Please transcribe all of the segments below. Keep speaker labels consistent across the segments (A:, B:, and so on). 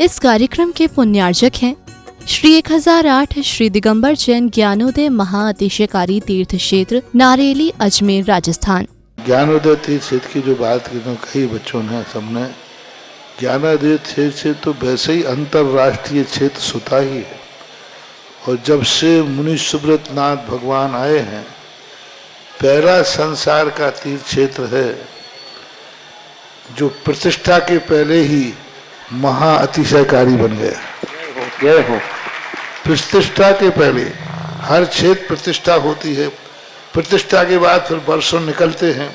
A: इस कार्यक्रम के पुण्यार्जक हैं श्री 1008 श्री दिगंबर जैन ज्ञानोदय महाअतिशयकारी तीर्थ क्षेत्र नारेली अजमेर राजस्थान।
B: ज्ञानोदय तीर्थ क्षेत्र की जो बात कही बच्चों ने सबने, ज्ञानोदय क्षेत्र तो वैसे ही अंतरराष्ट्रीय क्षेत्र सुता ही है। और जब से मुनि सुब्रत नाथ भगवान आए हैं, पहला संसार का तीर्थ क्षेत्र है जो प्रतिष्ठा के पहले ही महाअतिशयकारी बन गया। प्रतिष्ठा के पहले हर क्षेत्र प्रतिष्ठा होती है, प्रतिष्ठा के बाद फिर वर्षों निकलते हैं,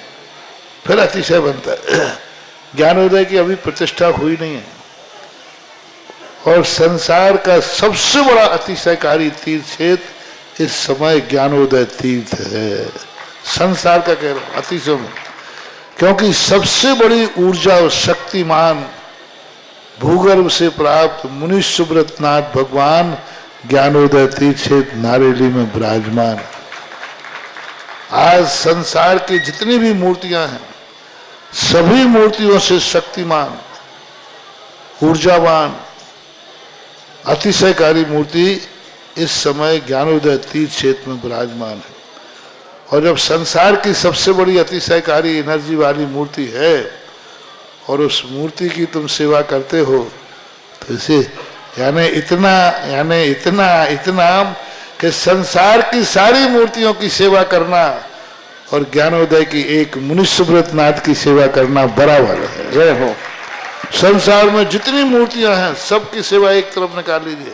B: फिर अतिशय बनता है। ज्ञानोदय की अभी प्रतिष्ठा हुई नहीं है। और संसार का सबसे बड़ा अतिशयकारी तीर्थ क्षेत्र इस समय ज्ञानोदय तीर्थ है। संसार का कह रहा हूं अतिशय में, क्योंकि सबसे बड़ी ऊर्जा और शक्तिमान भूगर्भ से प्राप्त मुनि सुब्रत नाथ भगवान ज्ञानोदय तीर्थ क्षेत्र नारेली में विराजमान। आज संसार की जितनी भी मूर्तियां हैं, सभी मूर्तियों से शक्तिमान, ऊर्जावान, अतिशयकारी मूर्ति इस समय ज्ञानोदय तीर्थ क्षेत्र में विराजमान है। और जब संसार की सबसे बड़ी अतिशयकारी एनर्जी वाली मूर्ति है और उस मूर्ति की तुम सेवा करते हो, तो इसे यानी इतना कि संसार की सारी मूर्तियों की सेवा करना और ज्ञानोदय की एक मुनि सुब्रत नाथ की सेवा करना बराबर है। जय हो। संसार में जितनी मूर्तियां हैं सबकी सेवा एक तरफ निकाल लीजिए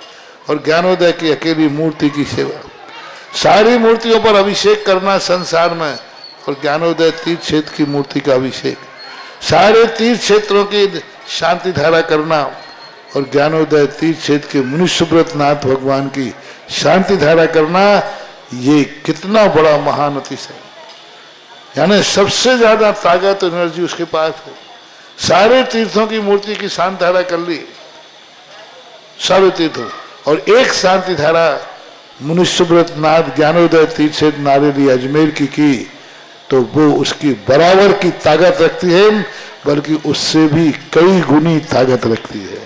B: और ज्ञानोदय की अकेली मूर्ति की सेवा। सारी मूर्तियों पर अभिषेक करना संसार में और ज्ञानोदय तीर्थ क्षेत्र की मूर्ति का अभिषेक, सारे तीर्थ क्षेत्रों की शांति धारा करना और ज्ञानोदय तीर्थ क्षेत्र के मुनि सुब्रत नाथ भगवान की शांति धारा करना, ये कितना बड़ा महान अतिशय। यानी सबसे ज्यादा ताकत एनर्जी उसके पास है। सारे तीर्थों की मूर्ति की शांति धारा कर ली, सारे तीर्थों, और एक शांति धारा मुनि सुब्रत नाथ ज्ञानोदय तीर्थ क्षेत्र नारेली अजमेर की तो वो उसकी बराबर की ताकत रखती है, बल्कि उससे भी कई गुनी ताकत रखती है।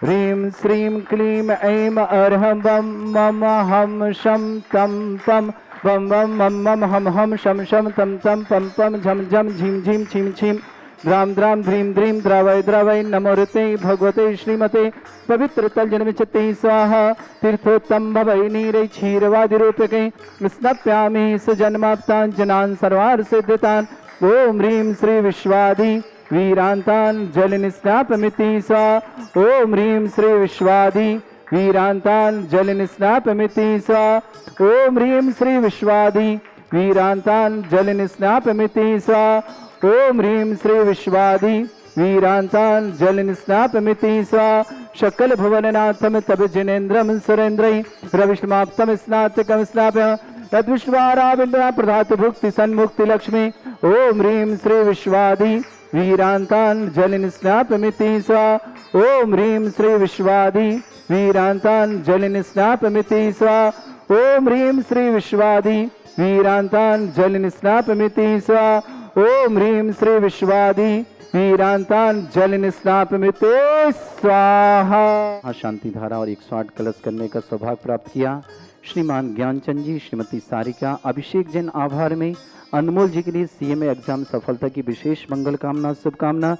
C: ह्रीं श्रीं क्लीं ऐं अर्हं बम मम हम शम तम पम बम बम मम मम हम हम शम शम तम तम पम पम झम झम झीम झीम छीम छीम द्राम द्राम ध्रीम ध्रीम द्रावय द्रावय नमोरते भगवते श्रीमते पवित्र तल जन्मचते स्वाहा तीर्थोत्तम भवै नीरै क्षीरवादि रूपके स्नप्यामि सुजन्माप्तान् जनान् सर्वार्थ सिद्धितान्। ओम ह्रीं श्री विश्वाधि वीरांतान् जलनिस्नापमिति स्वाहा। ओम ह्रीं श्री विश्वाधि वीरांतान् जलनिस्नापमिति स्वाहा। ओम ह्रीं श्री विश्वाधि वीरांतान् जलनिस्नापमिति स्वाहा। ओम ह्रीं श्री विश्वाधि वीरांतान् जलनिस्नापमिति स्वाहा। शकल भुवननाथम तब जिनेन्द्रम सुरेन्द्रै रविष्माप्तम स्नातकम स्नाप्य तद्विश्वाराविन्द्रा प्रधात भुक्ति सन्मुक्ति लक्ष्मी। ओम ह्रीं श्री विश्वाधि वीरांतान् जलनिस्नापमिति स्वाहा। ओम ह्रीं श्री विश्वाधि वीरांतान् जलनिस्नापमिति स्वाहा। ओम ह्रीं श्री विश्वाधि वीरांतान् जलनिस्नापमिति स्वाहा। ओम ह्रीं श्री विश्वाधि वीरांतान् जलनिस्नापमिति स्वाहा। शांति धारा और 108 कलश करने का सौभाग्य प्राप्त किया। श्रीमान ज्ञानचंद जी, श्रीमती सारिका, अभिषेक जैन आभार में अनमोल जी के लिए सीएमए एग्जाम सफलता की विशेष मंगल कामना शुभकामना।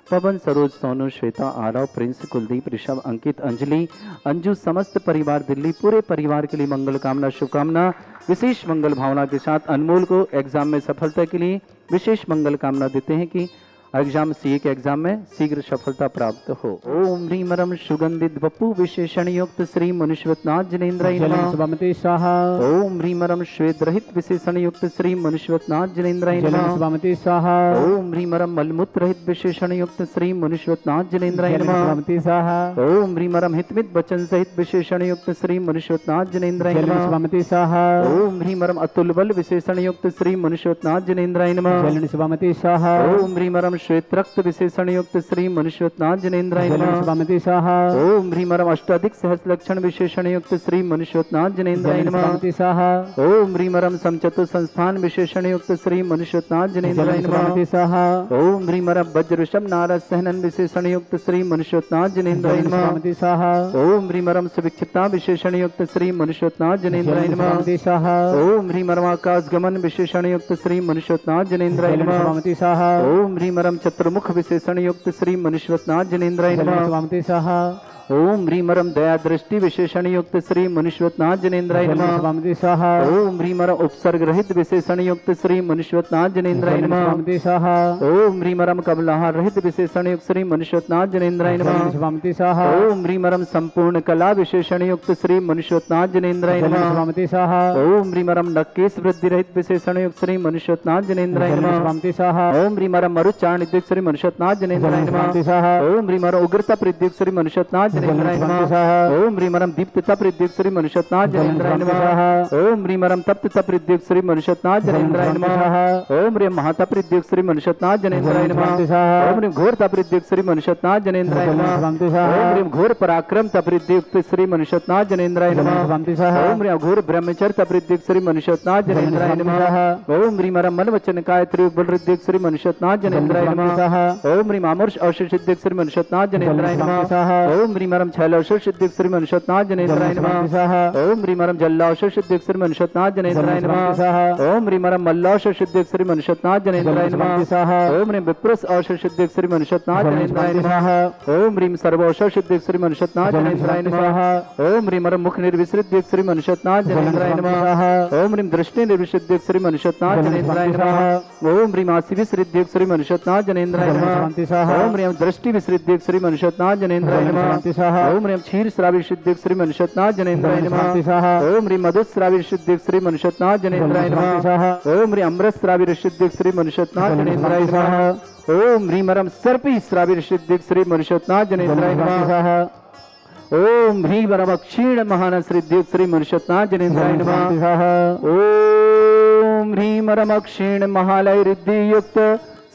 C: पवन, सरोज, सोनू, श्वेता, आरव, प्रिंस, कुलदीप, ऋषभ, अंकित, अंजलि, अंजू, समस्त परिवार दिल्ली, पूरे परिवार के लिए मंगल कामना शुभकामना। विशेष मंगल भावना के साथ अनमोल को एग्जाम में सफलता के लिए विशेष मंगल कामना देते हैं कि एग्जाम सीए के एग्जाम में शीघ्र सफलता प्राप्त हो। ओम ह्रीं रम सुगंधित वपु विशेषण युक्त श्री मुनिश्वतनाथ जिनेन्द्राय नमः स्वाहा। ओम ह्रीं रम श्वेत रहित विशेषण युक्त श्री मुनिश्वतनाथ जिनेन्द्राय नमः स्वाहा। ओम ह्रीं रम मलमूत्र रहित विशेषण युक्त श्री मुनिश्वतनाथ जिनेन्द्राय नमः स्वाहा। ओम ह्रीं रम हितमित वचन सहित विशेषण युक्त श्री मुनिश्वतनाथ जिनेन्द्राय नमः स्वाहा। ओम ह्रीं रम अतुल बल विशेषण युक्त श्री मुनिश्वतनाथ जिनेन्द्राय नमः स्वाहा। ओम ह्रीं रम श्वेत रक्त विशेषण युक्त श्री मनुष्योत्नाथ जनेन्द्राय नमः।
D: स्वामिति स्वाहा।
C: ओम ह्रीम रम अष्टाधिक सहस्र लक्षण विशेषण युक्त श्री मनुष्योत्नाथ जनेन्द्राय नमः।
D: स्वामिति स्वाहा।
C: ओम ह्रीम रम समचतु संस्थान विशेषण युक्त श्री मनुष्योत्नाथ जनेन्द्राय नमः।
D: स्वामिति स्वाहा।
C: ओम ह्रीम रम वज्र ऋषभ नारद सहनन विशेषण युक्त श्री मनुष्योत्नाथ जनेन्द्राय नमः।
D: स्वामिति स्वाहा।
C: ओम ह्रीम रम सुविक्षिता विशेषण युक्त श्री मनुष्योत्नाथ जनेन्द्राय नमः।
D: स्वामिति स्वाहा।
C: ओम ह्रीम रम आकाश गमन विशेषण युक्त श्री मनुष्योत्नाथ जनेन्द्राय नमः।
D: स्वामिति स्वाहा।
C: ओम ह्रीम रम चतुर्मुख विशेषण युक्त श्री मनुष्योत्नाथ जनेन्द्राय नमः।
D: स्वामिति स्वाहा।
C: ओम ह्रीम रम दया दृष्टि विशेषण युक्त श्री मनुष्योत्नाथ जनेन्द्राय नमः।
D: स्वामिति स्वाहा।
C: ओम ह्रीम रम उपसर्ग रहित विशेषण युक्त श्री मनुष्योत्नाथ जनेन्द्राय नमः।
D: स्वामिति स्वाहा।
C: ओम ह्रीम रम कमलाहार रहित विशेषण युक्त श्री मनुष्योत्नाथ जनेन्द्राय नमः।
D: स्वामिति स्वाहा।
C: ओम ह्रीम रम संपूर्ण कला विशेषण युक्त श्री मनुष्योत्नाथ जनेन्द्राय नमः।
D: स्वामिति स्वाहा।
C: ओम ह्रीम रम नक्केश वृद्धि रहित विशेषण युक्त श्री मनुष्योत्नाथ जनेन्द्राय नमः।
D: स्वामिति स्वाहा।
C: ओम ह्रीम रम मरुच्चारण युक्त श्री मनुष्योत्नाथ जनेन्द्राय
D: स्वामिति
C: नमः।
D: स्वाहा।
C: ओम ह्रीम रम उग्रता प्रद्युक्त श्री मनुष्योत्नाथ जनेन्द्राय नमः। ओम ह्रीम रम दीप्तता प्रद्युक्त श्री मनुष्योत्नाथ जनेन्द्राय नमः। ओम ह्रीम रम तप्तता प्रद्युक्त श्री मनुष्योत्नाथ जनेन्द्राय नमः। ओम ह्रीम महाता प्रद्युक्त श्री मनुष्योत्नाथ जनेन्द्राय नमः। ओम ह्रीम घोरता प्रद्युक्त श्री मनुष्योत्नाथ जनेन्द्राय नमः। ओम ह्रीम घोर पराक्रम तप्रद्युक्त श्री मनुष्योत्नाथ जनेन्द्राय नमः। ओम ह्रीम घोर ब्रह्मचर्य तप्रद्युक्त श्री मनुष्योत्नाथ जनेन्द्राय नमः। ओम ह्रीम रम मन वचन काय त्रिबल प्रद्युक्त श्री मनुष्योत्नाथ जनेन्द्राय नमः। ओम ह्रीम अमर्ष औषध श्री मनुष्योत्नाथ जनेन्द्राय नमः। ओम ह्रीम रम छैल औषध श्री मनुष्योत्नाथ जनेन्द्राय नमः। ओम ह्रीम रम जल्लाऔषध श्री मनुष्योत्नाथ जनेन्द्राय नमः। ओम ह्रीम रम मल्लाऔषध श्री मनुष्योत्नाथ जनेन्द्राय नमः। ओम ह्रीम विप्रस औषध श्री मनुष्योत्नाथ जनेन्द्राय नमः। ओम ह्रीम सर्वौषध श्री मनुष्योत्नाथ जनेन्द्राय नमः। ओम ह्रीम रम मुख निर्विसृत श्री मनुष्योत्नाथ जनेन्द्राय नमः। ओम ह्रीम दृष्टि निर्विसृत श्री मनुष्योत्नाथ जनेन्द्राय नमः। ओम ह्रीम आसि विसृत श्री मनुष्योत्नाथ जनेन्द्राय नमः। ओम ह्रीम दृष्टि विसृत श्री मनुष्योत्नाथ जनेन्द्राय नमः। ओम ह्रीम क्षीर श्रावी शुद्ध श्री मनुष्योत्नाथ जनेन्द्राय नमः। ओम ह्रीम मधुश्रावी शुद्ध श्री मनुष्योत्नाथ जनेन्द्राय नमः। ओम ह्रीम अमृत श्रावी शुद्ध श्री मनुष्योत्नाथ जनेन्द्राय नमः। ओम ह्रीम रम सर्पी श्रावी शुद्ध श्री मनुष्योत्नाथ जनेन्द्राय नमः। ओम ह्रीम रम क्षीण महान श्री मनुष्योत्नाथ जनेन्द्राय नमः। ओम ह्रीम रम क्षीण महालय रिद्धि युक्त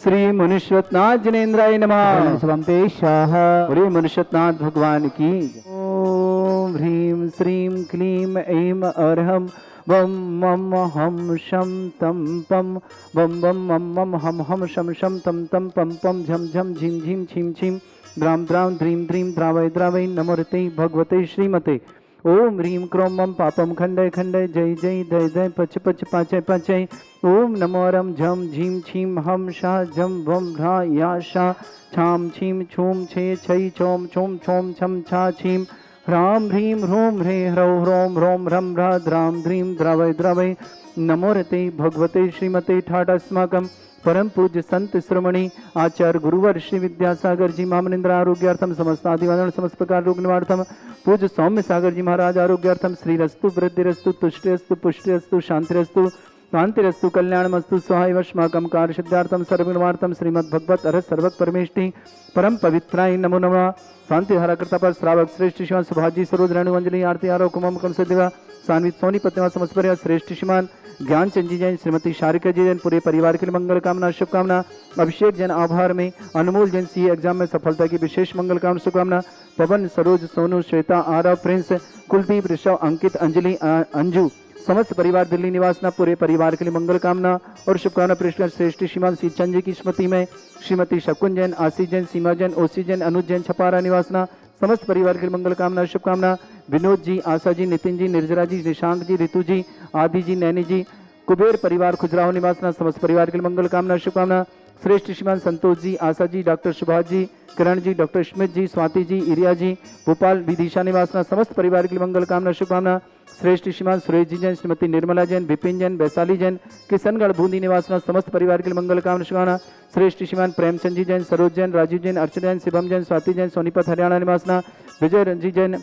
C: श्री मनुष्योत्नाथ जनेन्द्राय नमः।
D: स्वामिति स्वाहा।
C: बोलिए मनुष्योत्नाथ भगवान की। ओम ह्रीम श्रीम क्लीम ऐम अर्हम वम मम हम शम तम पम वम वम मम मम हम शम शम तम तम पम पम झम झम झिम झिम छिम छिम द्राम द्राम ध्रीम ध्रीम द्रावय द्रावय नमोरते भगवते श्रीमते। ओम ह्रीम क्रोम मम पापम खंडय खंडय जय जय दय दय पच पच पाचय पाचय। ओम नमो रम झम झीम छीम हम शा झम वम भ्रा या शा छाम छीम छूम छे छै छोम छोम छोम छम छा छीम ह्राम ह्रीम ह्रूम ह्रे ह्रौ ह्रोम ह्रोम ह्रम ह्रा द्राम ध्रीम द्रावय द्रावय नमोरते भगवते श्रीमते। ठाट अस्माकं परम पूज्य संत श्रमणी आचार्य गुरुवर श्री विद्यासागर जी महामनिंद्र आरोग्यार्थम समस्त आदिवादन समस्त प्रकार रोग निवार्थम पूज्य सौम्य सागर जी महाराज आरोग्यार्थम श्रीरस्तु वृद्धिरस्तु तुष्टिरस्तु पुष्टिरस्तु शांतिरस्तु कांतिरस्तु कल्याणमस्तु स्वाहायवश्माकं कार्यसिद्धार्थम सर्वनिर्वार्थम श्रीमद् भगवत अरहत सर्वक परमेष्टि परम पवित्राय नमो नमः। शांति धारा कृता पर श्रावक श्रेष्ठ शिवान सुभाजी सरोज रेणु अंजलि आरती आरो कुमम कम सदिवा सान्वित सोनी पत्निवा समस्त परिवार श्रेष्ठ श्रीमान ज्ञान चंद जी जैन श्रीमती शारिका जी जैन पूरे परिवार के लिए मंगल कामना शुभकामना। अभिषेक जैन आभार में अनमोल जैन सी एग्जाम में सफलता की विशेष मंगल कामना शुभकामना। पवन सरोज सोनू श्वेता आरव प्रिंस कुलदीप ऋषभ अंकित अंजलि अंजू समस्त परिवार दिल्ली निवास न पूरे परिवार के लिए मंगल कामना और शुभकामना। पृष्ठ श्रेष्ठ श्रीमान सी चंद जी की स्मृति में श्रीमती शकुन जैन आशीष जैन सीमा जैन ओसी जैन अनुज जैन छपारा निवासना समस्त परिवार के लिए मंगल कामना शुभकामना। विनोद जी आशा जी नितिन जी निर्जरा जी निशांक जी ऋतु जी आदि जी नैनी जी कुबेर परिवार खुजराहो निवासना समस्त परिवार के लिए मंगल कामना शुभकामना। श्रेष्ठ श्रीमान संतोष जी आशा जी डॉक्टर सुभाष जी किरण जी डॉक्टर स्मित जी स्वाति जी इरिया जी भोपाल विदिशा निवासना समस्त परिवार के लिए मंगल कामना शुभकामना। श्रेष्ठ श्रीमान सुरेश जी जैन श्रीमती निर्मला जैन विपिन जैन वैशाली जैन किशनगढ़ बूंदी निवासना समस्त परिवार के लिए मंगल कामना शुभकामना। श्रेष्ठ श्रीमान प्रेमचंद जी जैन सरोज जैन राजीव जैन अर्चना जैन शिवम जैन स्वाति जैन सोनीपत हरियाणा निवासना विजय रंजी जैन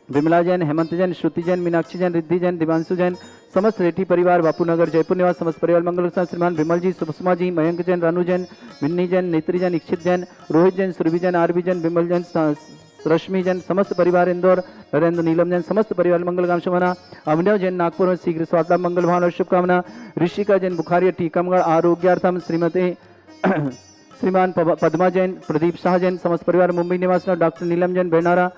C: विमला जैन हेमंत जैन श्रुति जैन मीनाक्षी जैन रिद्धि जैन दिवांशु जैन समस्त रेड्डी परिवार बापूनगर जयपुर निवास समस्त परिवार मंगल श्रीमान विमल जी सुषमा जी मयंक जैन रानू जैन विन्नी जैन नेत्री जैन इक्षित जैन रोहित जैन सुरभि जैन आरबी जैन विमल जैन रश्मि जैन समस्त परिवार इंदौर नरेंद्र नीलम जैन समस्त परिवार मंगल कामना शुभकामना। अभिनव जैन नागपुर में शीघ्र स्वास्थ्य मंगल भावना शुभकामना। ऋषिका जैन बुखारिया टीकमगढ़ आरोग्यार्थम श्रीमती श्रीमान पद्मा जैन, प्रदीप शाह जैन समस्त परिवार मुंबई निवासना, डॉक्टर नीलम जैन बेनारा,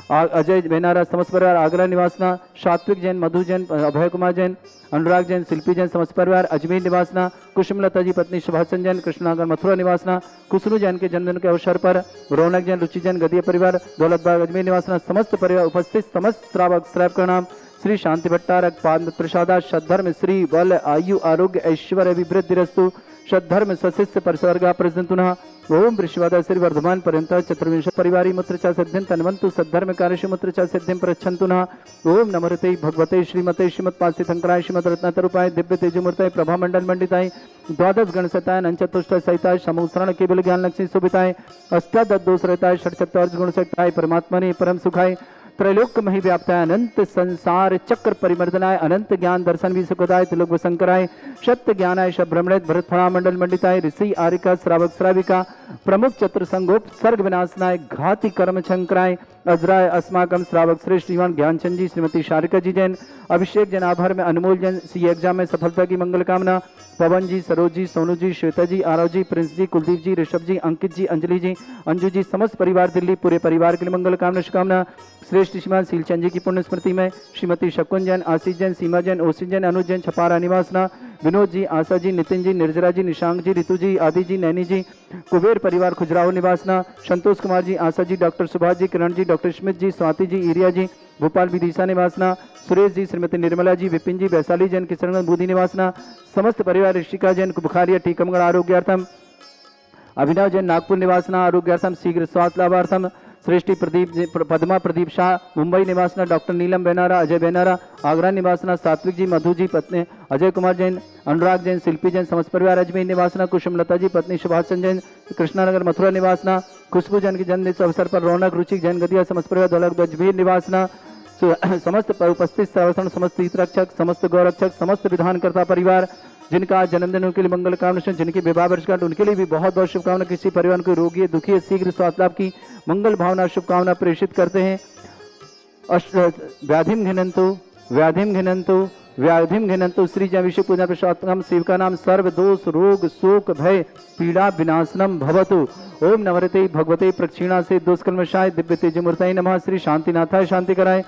C: अजय बेनारा समस्त परिवार आगरा निवासना, सात्विक जैन, मधु जैन, अभय कुमार जैन, अनुराग जैन, शिल्पी जैन समस्त परिवार अजमेर निवासना, कुसुमलता जी पत्नी सुभाषचंद जैन, कृष्णागर मथुरा निवासना, खुसरू जैन के जन्मदिन के अवसर पर रौनक जैन, रुचि जैन गदीय परिवार दौलतबाग अजमेर निवासना, समस्त परिवार उपस्थित समस्त श्रावक श्रावक का नाम श्री शांति भट्टारक पाद प्रसादा सद्धर्म श्री बल आयु आरोग्य ऐश्वर्य अभिवृद्धि रस्तु सद्धर्म सशिष्य परिसर्गा प्रजंतुना ओम वृषवादा श्री वर्धमान पर्यंत चतुर्विंश परिवारी मूत्र चा सिद्धिं तन्वन्तु सद्धर्म कार्यशु मूत्र चा सिद्धिं प्रच्छन्तुना ओम नमरते भगवते श्रीमते श्रीमत्पासी शंकराय श्रीमद रत्नतरूपाय दिव्य तेजमूर्ताय प्रभा मंडल मंडिताय द्वादश गणसताय नंचतुष्ट सहिताय समूसरण केवल ज्ञान लक्ष्मी सुभिताय अष्टादश दोष रहताय षट्चत्वार्ज गुण सहिताय परमात्मने परम सुखाय त्रैलोक मही व्याप्ताय अनंत संसार चक्र परिमर्दनाय अनंत ज्ञान दर्शन भी सुखदाय त्रिलोक शंकराय सत्य ज्ञानाय शब्रमृत भरत फणा मंडल मंडिताय ऋषि आरिका श्रावक श्राविका प्रमुख चतुर संगोप सर्ग विनाशनाय घाति कर्म शंकराय अजराय अस्माकम श्रावक श्रेष्ठ श्रीमान ज्ञानचंद जी, श्रीमती शारिका जी जैन, अभिषेक जैन, आभार में अनमोल जैन, सी एग्जाम में सफलता की मंगल कामना, पवन जी, सरोज जी, सोनू जी, श्वेता जी, आरव जी, प्रिंस जी, कुलदीप जी, ऋषभ जी, अंकित जी, अंजलि जी, अंजू जी, समस्त परिवार दिल्ली पूरे परिवार के लिए मंगल कामना शुभकामना। श्रेष्ठ श्रीमान सीलचंद जी की पुण्य स्मृति में श्रीमती शकुन जैन, आशीष जैन, सीमा जैन, ओसी जैन, अनुज जैन, छपारा निवासना, विनोद जी, आशा जी, नितिन जी, निर्जरा जी, निशांक जी, रितु जी, आदि जी, नैनी जी, कुबेर परिवार खुजराहो निवासना, संतोष कुमार जी, आशा जी, डॉक्टर सुभाष जी, किरण जी, डॉक्टर स्मित जी, स्वाति जी, इरिया जी, भोपाल विदिशा निवासना, सुरेश जी, श्रीमती निर्मला जी, विपिन जी, वैशाली जैन, किशनगंज बूदी निवासना, समस्त परिवार ऋषिका जैन, बुखारिया टीकमगढ़ आरोग्यार्थम, अभिनव जैन, नागपुर निवासना आरोग्यार्थम शीघ्र स्वास्थ्य लाभार्थम, श्रेष्ठी प्रदीप पद्मा प्रदीप शाह मुंबई निवासना, डॉक्टर नीलम बेनारा, अजय बेनारा आगरा निवासना, सात्विक जी, मधु जी पत्नी अजय कुमार जैन, अनुराग जैन, शिल्पी जैन समस्त परिवार अजमेर निवासना, कुसुमलता जी पत्नी सुभाषचंद जैन, कृष्णानगर मथुरा निवासना, खुशबू जैन के जन्मदिन के अवसर पर रौनक रुचि जैन गदिया समस्त परिवार दौलत अजमेर निवासना, समस्त उपस्थित सर्वसण समस्त हितरक्षक समस्त गौरक्षक समस्त विधानकर्ता परिवार जिनका जन्मदिन उनके लिए मंगल कामना, जिनकी विवाह वर्षगांठ उनके लिए भी बहुत बहुत शुभकामना। किसी परिवार को रोगी दुखी है शीघ्र स्वास्थ्य लाभ की मंगल भावना शुभकामना प्रेषित करते हैं। व्याधिम घिनंतु व्याधिम घिनंतु श्री जय विश्व पूजा प्रसादम शिव का नाम सर्व दोष रोग शोक भय पीड़ा विनाशनम भवतु। ओम नवरते भगवते प्रक्षिणा से दोषकल्मषाय दिव्य तेजमूर्ताय नमः। श्री शांतिनाथाय शांति कराय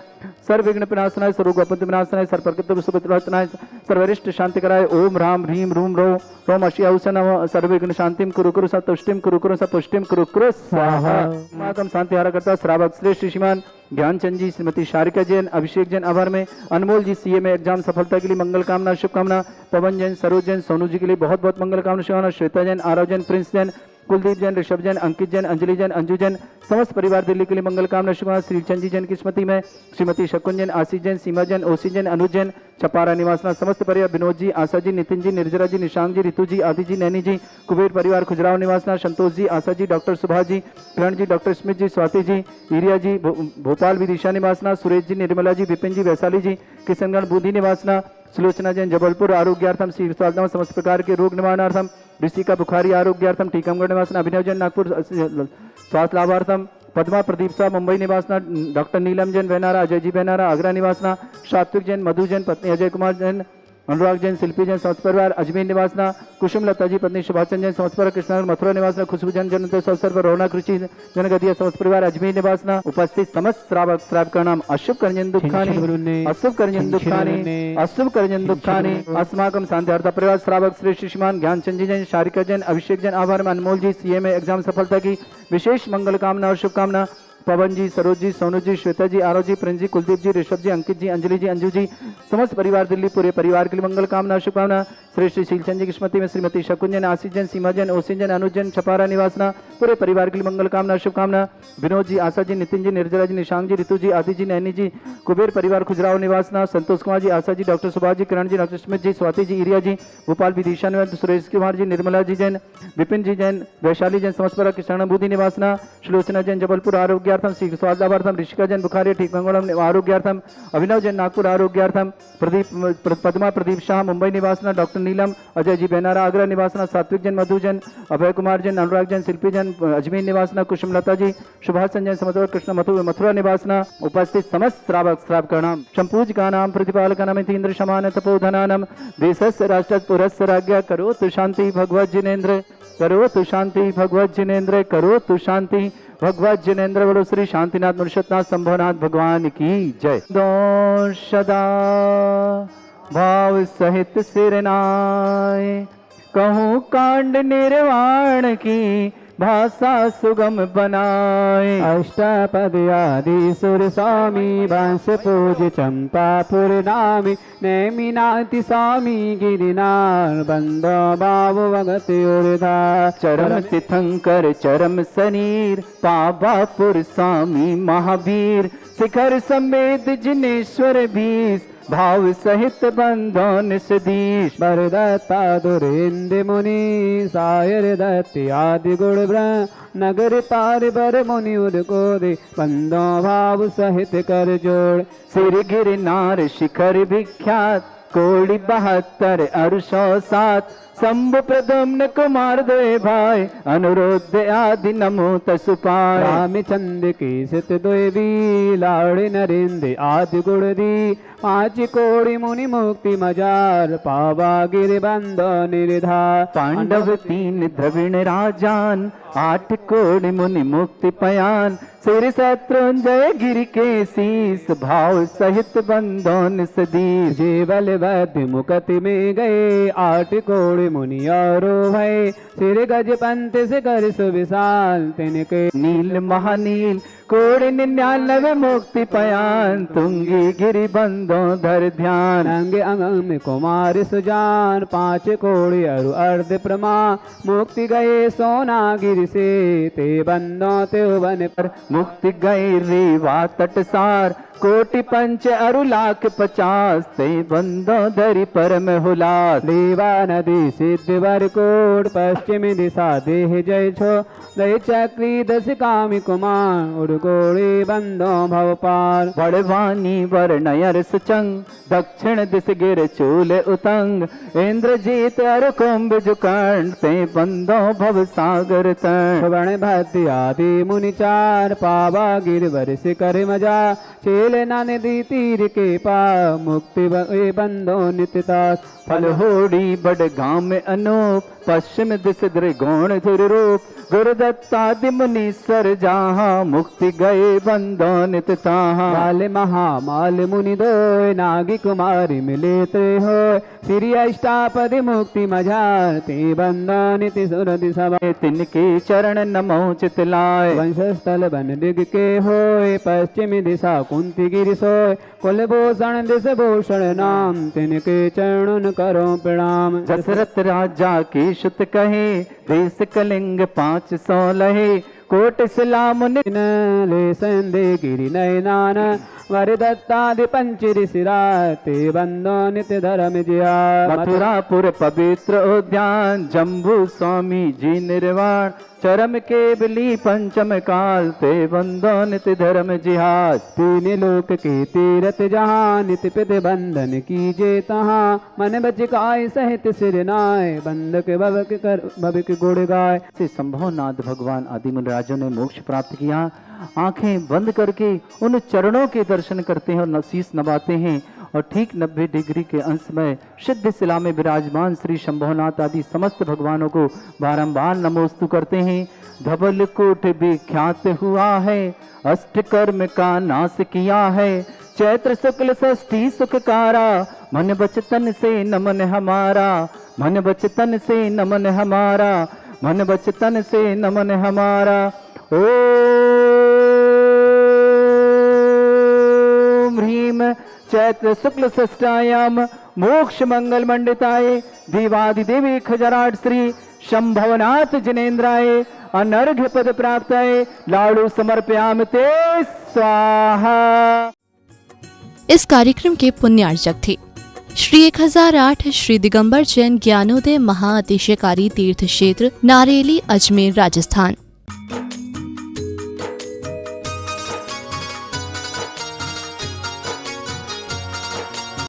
C: सर्व विघ्न विनाशनाय सर्व अपत्ति विनाशनाय सर्वप्रकृत सुभद्रनाय सर्वरिष्ट शांति कराय। ओम राम ह्रीम रूम रो रोम अशियाउस नमः। सर्व विघ्न शांतिम कुरु कुरु सतुष्टिम कुरु कुरु सपुष्टिम कुरु कुरु स्वाहा। मातम शांति हारा करता श्रावक श्रेष्ठ श्रीमान ज्ञानचंद जी, श्रीमती शारिका जैन, अभिषेक जैन आभार में अनमोल जी, सीए में एग्जाम सफलता के लिए मंगल कामना शुभकामना। पवन जैन, सरोज जैन, सोनू जी के लिए बहुत बहुत मंगल कामना शुभकामना। श्वेता जैन, आरव जैन, प्रिंस जैन, कुलदीप जैन, ऋषभ जैन, अंकित जैन, अंजलि जैन, अंजू जैन समस्त परिवार दिल्ली के लिए मंगल कामना शुभकामना। श्रीचंद जी जैन की स्मृति में श्रीमती शकुन जैन, आशीष जैन, सीमा जैन, ओसी जैन, अनुज जैन, छपारा निवासना समस्त परिवार विनोद जी, आशा जी, नितिन जी, निर्जरा जी, निशांक जी, रितु जी, आदि जी, नैनी जी, कुबेर परिवार खुजराव निवासना, संतोष जी, आशा जी, डॉक्टर सुभाष जी, किरण जी, डॉक्टर स्मित जी, स्वाति जी, इरिया जी, भोपाल विदिशा निवासना, सुरेश जी, निर्मला जी, विपिन जी, वैशाली जी, किशनगढ़ बूदी निवासना, सुलोचना जैन जबलपुर आरोग्यार्थम, शीर्षार्थम समस्त प्रकार के रोग निवारणार्थम, ऋषिका बुखारी आरोग्यार्थम, टीकमगढ़ निवासना, अभिनव जैन नागपुर स्वास्थ्य लाभार्थम, पद्मा प्रदीप शाह मुंबई निवासना, डॉक्टर नीलम जैन बेनारा, अजय जी बेनारा आगरा निवासना, सात्विक जैन, मधु जैन पत्नी अजय कुमार जैन, अनुराग जैन, शिल्पी जैन समस्त परिवार अजमेर निवासना, कुसुम लता जी पत्नी सुभाषचंद जैन समस्त परिवार कृष्णनगर मथुरा निवासना, खुशबू जैन जन्मदिवस अवसर पर रौनक रुचि जनगदिया समस्त परिवार अजमेर निवासना। उपस्थित समस्त श्रावक श्रावका नाम अशुभ कर्जन दुखानि अशुभ कर्जन दुखानि अशुभ कर्जन दुखानि अस्माकं शांतिहार्ता परिवार श्रावक श्रेष्ठ श्रीमान ज्ञानचंद जी जैन, शारिका जैन, अभिषेक जैन आभार में अनमोल जी, सीए में एग्जाम सफलता की विशेष मंगल कामना और शुभकामना। पवन जी, सरोज जी, सोनू जी, श्वेता जी, आरव जी, प्रिंस जी, कुलदीप जी, ऋषभ जी, अंकित जी, अंजलि जी, अंजू जी समस्त परिवार दिल्ली पूरे परिवार के लिए मंगल कामना शुभकामना। श्रेष्ठ शीलचंद जी की स्मृति में श्रीमती शकुन जैन, आशीष जैन, सीमा जैन, ओसी जैन, अनुज जैन, छपारा निवासना पूरे परिवार के लिए मंगल कामना शुभकामना। विनोद जी, आशा जी, नितिन जी, निर्जरा जी, निशांक जी, रितु जी, आदि जी, नैनी जी, कुबेर परिवार खुजराव निवासना, संतोष कुमार जी, आशा जी, डॉक्टर सुभाष जी, किरण जी, डॉक्टर स्मित जी, स्वाति जी, इरिया जी, भोपाल विदिशा निवास, सुरेश कुमार जी, निर्मला जी जैन, विपिन जी जैन, वैशाली जैन समस्त परिवार कृष्ण बूदी निवासना, सुलोचना जैन जबलपुर आरोग्य आरोग्यार्थम श्री स्वादार्थम ऋषिका जैन बुखारी ठीक मंगलम आरोग्यार्थम अभिनव जैन नागपुर आरोग्यार्थम पद्मा प्रदीप शाह मुंबई निवासना डॉक्टर नीलम अजय जी बेनारा आगरा निवासना सात्विक जैन मधु जैन अभय कुमार जैन अनुराग जैन शिल्पी जैन अजमेर निवासना कुसुमलता जी सुभाष संजय समझौर कृष्ण मथुरा निवासना उपस्थित समस्त श्रावकाणाम शंपूज का नाम प्रतिपालका नाम इंद्र समान तपोधनानम देशस्य राष्ट्र पुरस्य राज्ञा करो तु शांति भगवत जिनेन्द्र करो तु शांति भगवत जिनेन्द्र करो तु शांति भगवत जिनेन्द्र बोलो श्री शांतिनाथ मुर्शदनाथ संभवनाथ भगवान की जय। दो सदा भाव सहित सिरनाय कहूँ कांड निर्वाण की भाषा सुगम बनाए
D: अष्टपद आदि सुर स्वामी वंश पूज चंपापुर नामी नैमिनाति स्वामी गिरिनार बंदो बाबू भगत उर्धा
C: चरम तीर्थंकर चरम शरीर पावापुर स्वामी महावीर शिखर समेत जिनेश्वर भीष भाव सहित बंधन सदीश
D: वरदत्ता दुरेन्द्र मुनि सायर दत्ति आदि गुण ब्रह्म नगर पार बर मुनि उदको दे बंदो भाव सहित कर जोड़
C: सिर गिरनार शिखर विख्यात कोड़ी 72 अरुषो 7 शंभु प्रदम्न कुमार दे भाई अनुरुद्ध आदि नमो तसुपाय
D: रामचंद्र की सित देवी लाड़ नरेंद्र आदि गुण दी 5 कोड़ी मुनि मुक्ति मजार पावा गिर बंदो निर्धार
C: पांडव 3 द्रविण राजान 8 कोड़ी मुनि मुक्ति पयान सिर शत्रुंजय गिर के शीस भाव सहित बंधन सदीश
D: जीवल बद्ध मुकति में गए 8 कोड़ी मुनि और भय सिर गज पंत से कर सुविशाल तिनके
C: नील महानील कोड़ी 99 मुक्ति पयान तुंगी गिरि बंदो धर ध्यान
D: अंग अंग में कुमार सुजान 5 कोड़ी अरु अर्ध प्रमा मुक्ति गए सोना गिर से ते बंदो ते वन पर
C: मुक्ति गए रेवा तटसार कोटि पंच अरु लाख 50 ते बंदो धरि परम हुलास
D: देवा नदी सिद्ध वर कोट पश्चिमी दिशा देह जय छो दय चक्री दस कामी कुमार उड़गोड़े बंदो भव पार
C: बड़वानी वर्णयर सुचंग दक्षिण दिश गिर चूल उतंग इंद्रजीत अरु कुंभ जुकर्ण ते बंदो भव सागर तण
D: वण भद्र आदि मुनि चार पावा गिर वर्ष कर मजा चेल नदी तीर के पा मुक्ति बंदो नित्यदास
C: फल होड़ी बड़ गांव में अनूप पश्चिम दिश द्रिगोण धुर रूप गुरुदत्तादि मुनीश्वर जहाँ मुक्ति गए बंदो नित ताहाँ
D: माल महामाल मुनि दो नागी कुमारी मिले ते हो श्री अष्टापदि मुक्ति मझार ते बंदो निति सुर दिशा
C: तिनके चरण नमो चितलाय
D: वंशस्थल बन दिग के होय पश्चिमी दिशा कुंती गिरि सोय कुलभूषण दिश भूषण नाम तिनके चरणन करो प्रणाम
C: दशरथ राजा की शुत कहे देश कलिंग 500 लहे कोट सलाम
D: ले संदे गिरि नयनान वरदत्तादि पंच ऋषिरा ते बंदो नित्य धर्म जिया
C: मथुरापुर पवित्र उद्यान जम्बू स्वामी जी निर्वाण चरम केवली पंचम काल ते बंदो नित्य धर्म जिहाद
D: 3 लोक के तीरथ जहाँ नित्य पित बंधन कीजे तहाँ मन बच काय सहित सिर नाय बंधक भविक गुड़ गाय
C: से संभवनाथ भगवान आदि मुनि राजों ने मोक्ष प्राप्त किया। आंखें बंद करके उन चरणों के दर्शन करते हैं और शीश नवाते हैं और ठीक 90 डिग्री के अंश में सिद्ध शिला में विराजमान श्री शंभुनाथ आदि समस्त भगवानों को बारंबार नमोस्तु करते हैं। धवल कोट विख्यात हुआ है अष्टकर्म का नाश किया है चैत्र शुक्ल षष्ठी सुखकारा मन बचतन से नमन हमारा मन बचतन से नमन हमारा मन बचतन से नमन हमारा। ओम ह्रीम चैत्र शुक्ल षष्ठायाम मोक्ष मंगल मंडिताय देवादिदेवी खजराट श्री शंभवनाथ जिनेन्द्राय अनर्घ्य पद प्राप्ताय लाडू समर्पयाम ते स्वाहा।
A: इस कार्यक्रम के पुण्यार्चक थे श्री 1008 श्री दिगंबर जैन ज्ञानोदय महाअतिशयकारी तीर्थ क्षेत्र नारेली अजमेर राजस्थान।